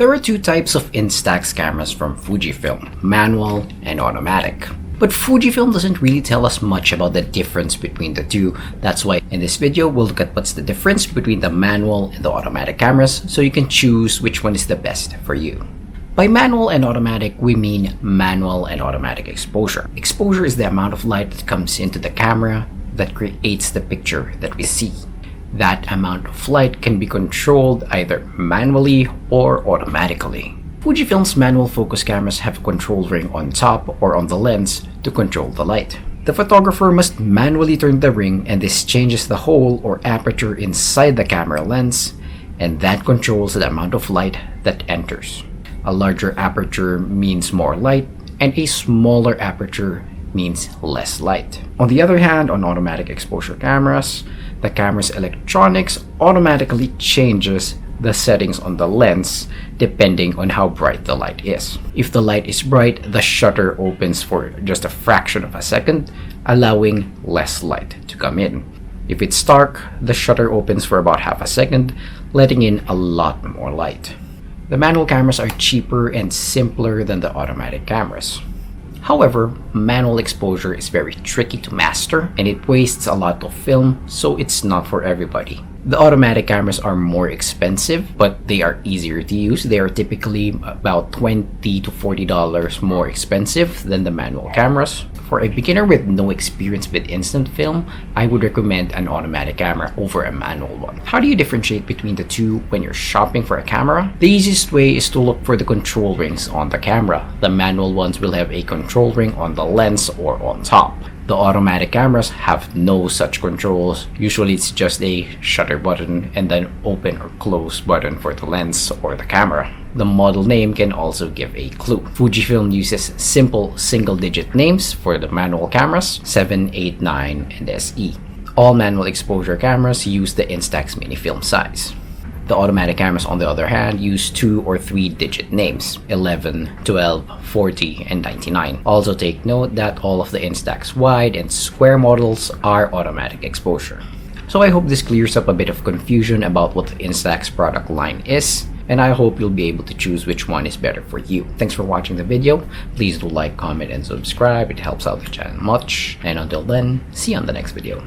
There are two types of Instax cameras from Fujifilm, manual and automatic. But Fujifilm doesn't really tell us much about the difference between the two. That's why in this video, we'll look at what's the difference between the manual and the automatic cameras so you can choose which one is the best for you. By manual and automatic, we mean manual and automatic exposure. Exposure is the amount of light that comes into the camera that creates the picture that we see. That amount of light can be controlled either manually or automatically. Fujifilm's manual focus cameras have a control ring on top or on the lens to control the light. The photographer must manually turn the ring, and this changes the hole or aperture inside the camera lens, and that controls the amount of light that enters. A larger aperture means more light, and a smaller aperture means less light. On the other hand, on automatic exposure cameras, the camera's electronics automatically changes the settings on the lens depending on how bright the light is. If the light is bright, the shutter opens for just a fraction of a second, allowing less light to come in. If it's dark, the shutter opens for about half a second, letting in a lot more light. The manual cameras are cheaper and simpler than the automatic cameras. However, manual exposure is very tricky to master and it wastes a lot of film, so it's not for everybody. The automatic cameras are more expensive, but they are easier to use. They are typically about $20 to $40 more expensive than the manual cameras. For a beginner with no experience with instant film, I would recommend an automatic camera over a manual one. How do you differentiate between the two when you're shopping for a camera? The easiest way is to look for the control rings on the camera. The manual ones will have a control ring on the lens or on top. The automatic cameras have no such controls. Usually it's just a shutter button and then open or close button for the lens or the camera. The model name can also give a clue. Fujifilm uses simple single-digit names for the manual cameras, 7, 8, 9, and SE. All manual exposure cameras use the Instax mini film size. The automatic cameras, on the other hand, use 2 or 3-digit names, 11, 12, 40, and 99. Also take note that all of the Instax wide and square models are automatic exposure. So I hope this clears up a bit of confusion about what the Instax product line is, and I hope you'll be able to choose which one is better for you. Thanks for watching the video. Please do like, comment, and subscribe. It helps out the channel much. And until then, see you on the next video.